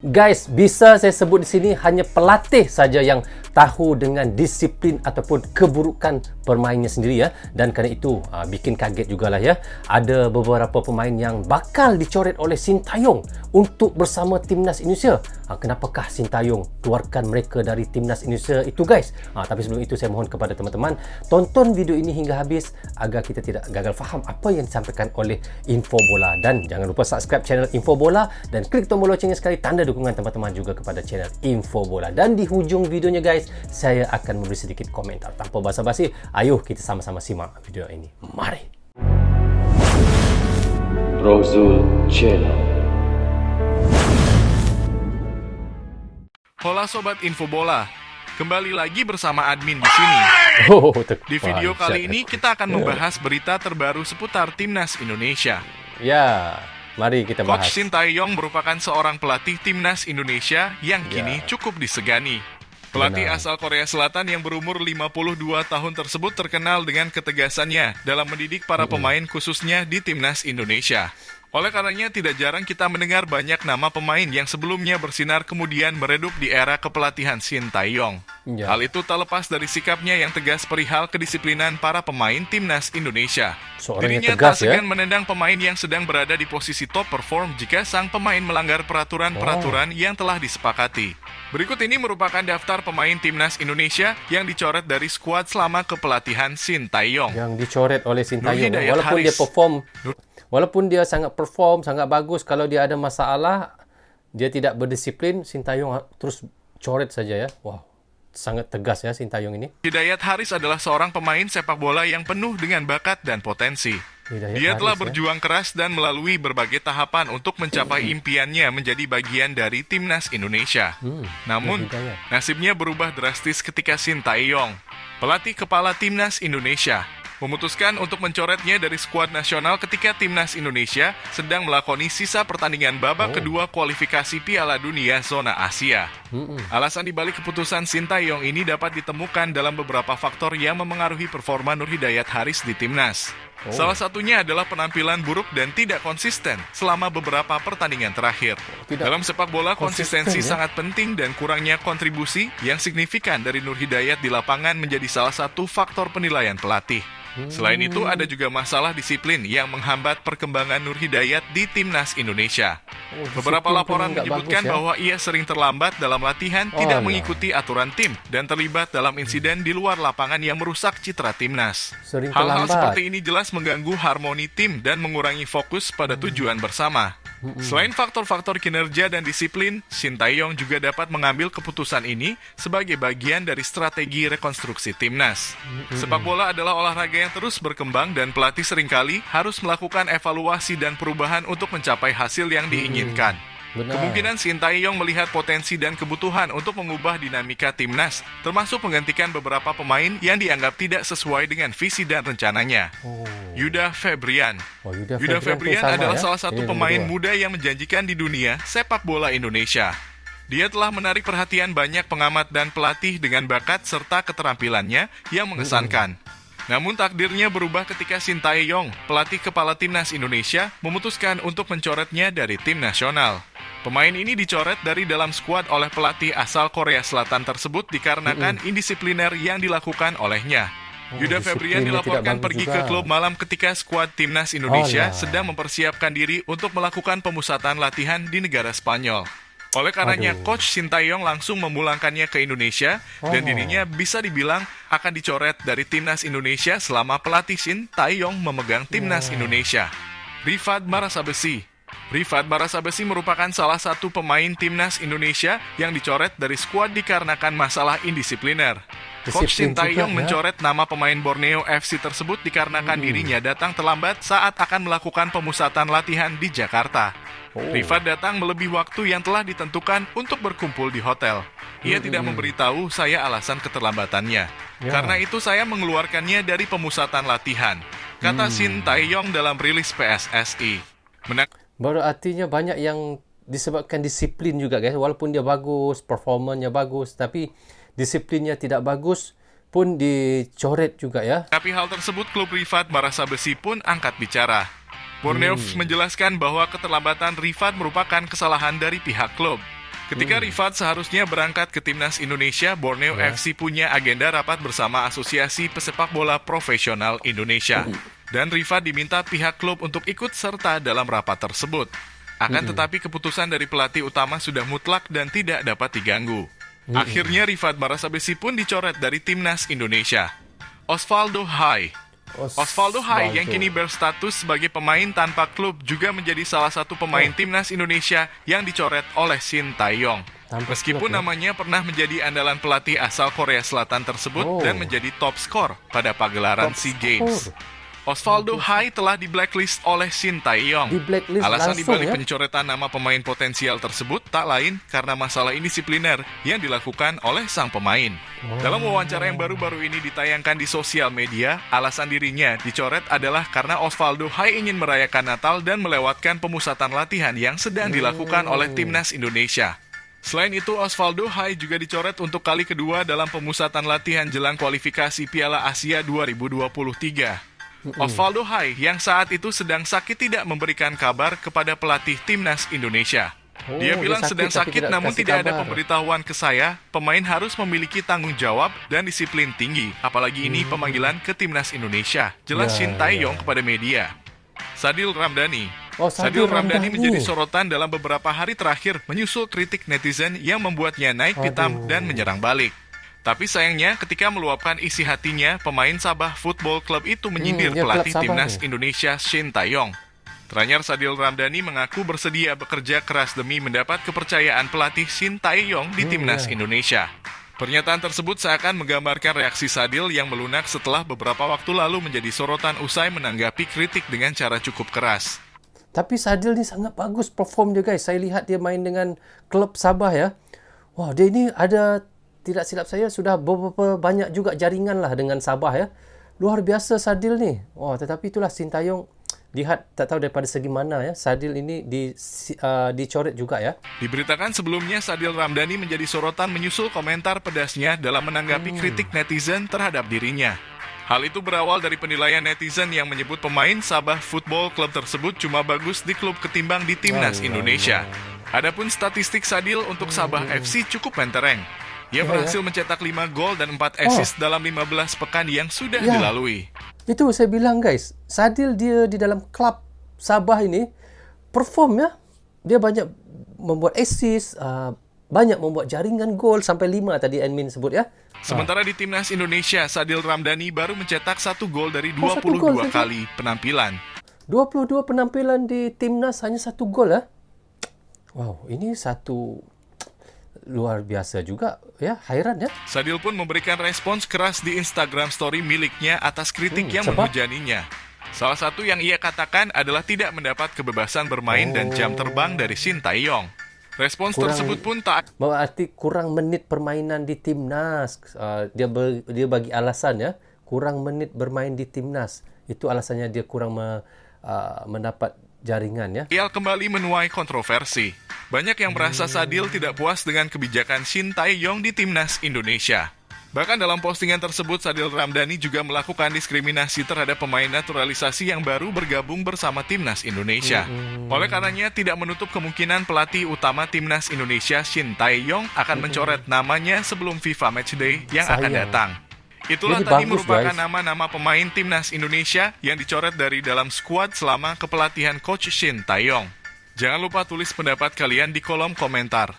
Guys, bisa saya sebut di sini hanya pelatih saja yang tahu dengan disiplin ataupun keburukan permainnya sendiri ya. Dan kerana itu bikin kaget jugalah ya. Ada beberapa pemain yang bakal dicoret oleh Sintayong untuk bersama timnas Indonesia. Kenapakah Sintayong keluarkan mereka dari timnas Indonesia itu guys? Tapi sebelum itu saya mohon kepada teman-teman tonton video ini hingga habis agar kita tidak gagal faham apa yang disampaikan oleh Info Bola. Dan jangan lupa subscribe channel Info Bola dan klik tombol loncengnya sekali, tanda dukungan teman-teman juga kepada channel Info Bola. Dan di hujung videonya guys, saya akan memberi sedikit komentar. Tanpa basa-basi, ayo kita sama-sama simak video ini. Mari. Rozul Channel. Hola Sobat Info Bola, kembali lagi bersama admin di sini. Di video kali ini kita akan membahas berita terbaru seputar timnas Indonesia. Ya, mari kita bahas. Coach Sintayong merupakan seorang pelatih timnas Indonesia yang kini cukup disegani. Pelatih asal Korea Selatan yang berumur 52 tahun tersebut terkenal dengan ketegasannya dalam mendidik para pemain khususnya di timnas Indonesia. Oleh karenanya tidak jarang kita mendengar banyak nama pemain yang sebelumnya bersinar kemudian meredup di era kepelatihan Sintayong. Hal itu tak lepas dari sikapnya yang tegas perihal kedisiplinan para pemain timnas Indonesia. Dirinya tak segan menendang pemain yang sedang berada di posisi top perform jika sang pemain melanggar peraturan-peraturan yang telah disepakati. Berikut ini merupakan daftar pemain timnas Indonesia yang dicoret dari skuad selama kepelatihan Sintayong. Yang dicoret oleh Sintayong walaupun dia sangat perform, sangat bagus, kalau dia ada masalah, dia tidak berdisiplin, Sintayong terus coret saja ya. Wow, sangat tegas ya Sintayong ini. Hidayat Haris adalah seorang pemain sepak bola yang penuh dengan bakat dan potensi. Dia telah berjuang keras dan melalui berbagai tahapan untuk mencapai impiannya menjadi bagian dari timnas Indonesia. Namun, nasibnya berubah drastis ketika Sintayong, pelatih kepala timnas Indonesia, memutuskan untuk mencoretnya dari skuad nasional ketika timnas Indonesia sedang melakoni sisa pertandingan babak kedua kualifikasi Piala Dunia Zona Asia. Alasan dibalik keputusan Sintayong ini dapat ditemukan dalam beberapa faktor yang memengaruhi performa Nur Hidayat Haris di timnas. Salah satunya adalah penampilan buruk dan tidak konsisten selama beberapa pertandingan terakhir. Dalam sepak bola, konsistensi sangat penting dan kurangnya kontribusi yang signifikan dari Nur Hidayat di lapangan menjadi salah satu faktor penilaian pelatih. Selain itu, ada juga masalah disiplin yang menghambat perkembangan Nur Hidayat di timnas Indonesia. Beberapa laporan menyebutkan bahwa ia sering terlambat dalam latihan, tidak mengikuti aturan tim, dan terlibat dalam insiden di luar lapangan yang merusak citra timnas. Hal-hal seperti ini jelas mengganggu harmoni tim dan mengurangi fokus pada tujuan bersama. Selain faktor-faktor kinerja dan disiplin, Sintayong juga dapat mengambil keputusan ini sebagai bagian dari strategi rekonstruksi timnas. Sepak bola adalah olahraga yang terus berkembang dan pelatih seringkali harus melakukan evaluasi dan perubahan untuk mencapai hasil yang diinginkan. Kemungkinan Sintayong melihat potensi dan kebutuhan untuk mengubah dinamika timnas, termasuk menggantikan beberapa pemain yang dianggap tidak sesuai dengan visi dan rencananya. Yuda Febrian. Yuda Febrian adalah salah satu pemain muda yang menjanjikan di dunia sepak bola Indonesia. Dia telah menarik perhatian banyak pengamat dan pelatih dengan bakat serta keterampilannya yang mengesankan. Namun takdirnya berubah ketika Sintayong, pelatih kepala timnas Indonesia, memutuskan untuk mencoretnya dari tim nasional. Pemain ini dicoret dari dalam skuad oleh pelatih asal Korea Selatan tersebut dikarenakan indisipliner yang dilakukan olehnya. Yuda Febrian dilaporkan pergi ke klub malam ketika skuad timnas Indonesia sedang mempersiapkan diri untuk melakukan pemusatan latihan di negara Spanyol. Oleh karenanya, Coach Sintayong langsung memulangkannya ke Indonesia dan dirinya bisa dibilang akan dicoret dari timnas Indonesia selama pelatih Sintayong memegang timnas Indonesia. Rifat Marasabesi. Rifat Marasabesi merupakan salah satu pemain timnas Indonesia yang dicoret dari skuad dikarenakan masalah indisipliner. Coach Sintayong mencoret nama pemain Borneo FC tersebut dikarenakan dirinya datang terlambat saat akan melakukan pemusatan latihan di Jakarta. Rifat datang melebihi waktu yang telah ditentukan untuk berkumpul di hotel. Ia tidak memberitahu saya alasan keterlambatannya. Karena itu saya mengeluarkannya dari pemusatan latihan, kata Sintayong dalam rilis PSSI. Baru artinya banyak yang disebabkan disiplin juga guys. Walaupun dia bagus, performanya bagus, tapi disiplinnya tidak bagus pun dicoret juga ya. Tapi hal tersebut klub Rifat Marasabesi pun angkat bicara. Borneo menjelaskan bahwa keterlambatan Rifat merupakan kesalahan dari pihak klub. Ketika Rifat seharusnya berangkat ke timnas Indonesia, Borneo FC punya agenda rapat bersama Asosiasi Pesepak Bola Profesional Indonesia. Dan Rifat diminta pihak klub untuk ikut serta dalam rapat tersebut. Akan tetapi keputusan dari pelatih utama sudah mutlak dan tidak dapat diganggu. Akhirnya Rifat Barasabesi pun dicoret dari timnas Indonesia. Osvaldo Hai yang kini berstatus sebagai pemain tanpa klub juga menjadi salah satu pemain timnas Indonesia yang dicoret oleh Shin Tae-yong. Meskipun namanya pernah menjadi andalan pelatih asal Korea Selatan tersebut dan menjadi top skor pada pagelaran SEA Games. Osvaldo Hai telah di-blacklist oleh Shin Tae-yong. Alasan dibalik pencoretan nama pemain potensial tersebut tak lain karena masalah indisipliner yang dilakukan oleh sang pemain. Dalam wawancara yang baru-baru ini ditayangkan di sosial media, alasan dirinya dicoret adalah karena Osvaldo Hai ingin merayakan Natal dan melewatkan pemusatan latihan yang sedang dilakukan oleh timnas Indonesia. Selain itu, Osvaldo Hai juga dicoret untuk kali kedua dalam pemusatan latihan jelang kualifikasi Piala Asia 2023. Osvaldo Hai yang saat itu sedang sakit tidak memberikan kabar kepada pelatih timnas Indonesia. Dia bilang sedang sakit namun tidak ada pemberitahuan ke saya. Pemain harus memiliki tanggung jawab dan disiplin tinggi, apalagi ini pemanggilan ke timnas Indonesia. Jelas Shin Tae-yong kepada media. Sadil Ramdhani menjadi sorotan dalam beberapa hari terakhir menyusul kritik netizen yang membuatnya naik pitam dan menyerang balik. Tapi sayangnya ketika meluapkan isi hatinya, pemain Sabah Football Club itu menyindir pelatih timnas Indonesia Shin Tae-yong. Teranyar Sadil Ramdhani mengaku bersedia bekerja keras demi mendapat kepercayaan pelatih Shin Tae-yong di timnas Indonesia. Pernyataan tersebut seakan menggambarkan reaksi Sadil yang melunak setelah beberapa waktu lalu menjadi sorotan usai menanggapi kritik dengan cara cukup keras. Tapi Sadil ni sangat bagus perform dia guys. Saya lihat dia main dengan klub Sabah ya. Wah, dia ini ada, tidak silap saya, sudah beberapa banyak juga jaringan lah dengan Sabah ya. Luar biasa Sadil ni. Wah, tetapi itulah Shin Tae-yong. Lihat, tak tahu daripada segi mana ya, Sadil ini dicoret juga ya. Diberitakan sebelumnya Sadil Ramdhani menjadi sorotan menyusul komentar pedasnya dalam menanggapi kritik netizen terhadap dirinya. Hal itu berawal dari penilaian netizen yang menyebut pemain Sabah Football Club tersebut cuma bagus di klub ketimbang di timnas Indonesia. Adapun statistik Sadil untuk Sabah FC cukup mentereng. Ia berhasil mencetak 5 gol dan 4 assist dalam 15 pekan yang sudah dilalui. Itu saya bilang guys, Sadil dia di dalam klub Sabah ini perform ya. Dia banyak membuat assist, banyak membuat jaringan gol sampai 5 tadi admin sebut ya. Sementara di timnas Indonesia, Sadil Ramdhani baru mencetak 1 gol dari 22 kali penampilan. 22 penampilan di timnas hanya 1 gol ya. Wow, ini satu luar biasa juga ya, hairan ya. Sadil pun memberikan respons keras di Instagram story miliknya atas kritik yang menghujaninya. Salah satu yang ia katakan adalah tidak mendapat kebebasan bermain dan jam terbang dari Shin Tae-yong. Respons tersebut pun tak berarti kurang menit permainan di timnas. Dia bagi alasan ya, kurang menit bermain di timnas. Itu alasannya dia kurang mendapat jaringan ya. Ia kembali menuai kontroversi. Banyak yang merasa Sadil tidak puas dengan kebijakan Shin Tae-yong di timnas Indonesia. Bahkan dalam postingan tersebut, Sadil Ramdhani juga melakukan diskriminasi terhadap pemain naturalisasi yang baru bergabung bersama timnas Indonesia. Oleh karenanya, tidak menutup kemungkinan pelatih utama timnas Indonesia Shin Tae-yong akan mencoret namanya sebelum FIFA Matchday yang akan datang. Itulah tadi merupakan nama-nama pemain timnas Indonesia yang dicoret dari dalam skuad selama kepelatihan Coach Shin Tae-yong. Jangan lupa tulis pendapat kalian di kolom komentar.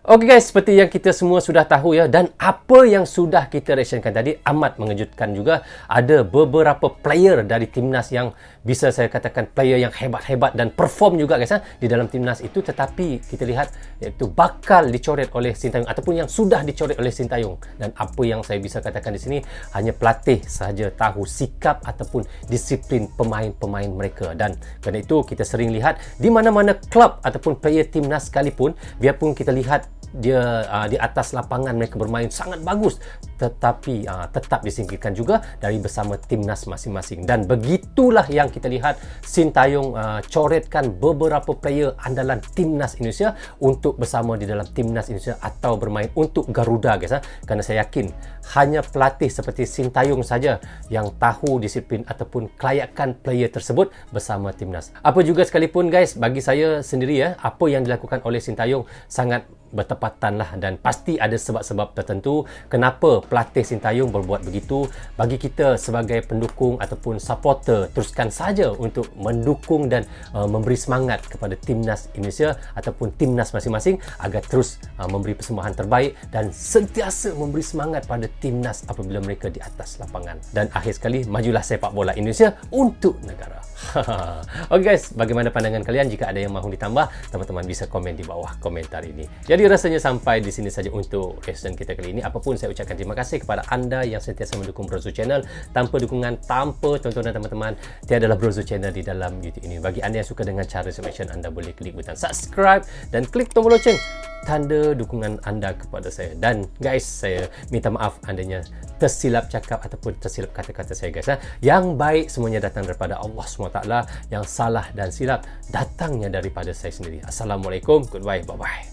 Okey guys, seperti yang kita semua sudah tahu ya, dan apa yang sudah kita reactionkan tadi amat mengejutkan juga. Ada beberapa player dari timnas yang bisa saya katakan player yang hebat-hebat dan perform juga guys di dalam timnas itu, tetapi kita lihat iaitu bakal dicoret oleh Shin Tae-yong ataupun yang sudah dicoret oleh Shin Tae-yong. Dan apa yang saya bisa katakan di sini, hanya pelatih sahaja tahu sikap ataupun disiplin pemain-pemain mereka. Dan kerana itu kita sering lihat di mana-mana klub ataupun player timnas sekalipun, biarpun kita lihat dia di atas lapangan mereka bermain sangat bagus, tetapi tetap disingkirkan juga dari bersama timnas masing-masing. Dan begitulah yang kita lihat Sintayong coretkan beberapa player andalan timnas Indonesia untuk bersama di dalam timnas Indonesia atau bermain untuk Garuda, guys. Kerana saya yakin hanya pelatih seperti Sintayong saja yang tahu disiplin ataupun kelayakan player tersebut bersama timnas. Apa juga sekalipun, guys, bagi saya sendiri apa yang dilakukan oleh Sintayong sangat bertepatan lah, dan pasti ada sebab-sebab tertentu kenapa pelatih Sintayong berbuat begitu. Bagi kita sebagai pendukung ataupun supporter, teruskan saja untuk mendukung dan memberi semangat kepada timnas Indonesia ataupun timnas masing-masing agar terus memberi persembahan terbaik dan sentiasa memberi semangat pada timnas apabila mereka di atas lapangan. Dan akhir sekali, majulah sepak bola Indonesia untuk negara. Okey guys, bagaimana pandangan kalian? Jika ada yang mahu ditambah, teman-teman bisa komen di bawah komentar ini. Jadi rasanya sampai di sini saja untuk reaction kita kali ini. Apapun, saya ucapkan terima kasih kepada anda yang sentiasa mendukung Brozo Channel. Tanpa dukungan, tanpa tontonan teman-teman, tiadalah Brozo Channel di dalam YouTube ini. Bagi anda yang suka dengan cara subscription, anda boleh klik butang subscribe dan klik tombol loceng, tanda dukungan anda kepada saya. Dan guys, saya minta maaf andanya tersilap cakap ataupun tersilap kata-kata saya, guys. Yang baik semuanya datang daripada Allah SWT, yang salah dan silap datangnya daripada saya sendiri. Assalamualaikum, goodbye, bye-bye.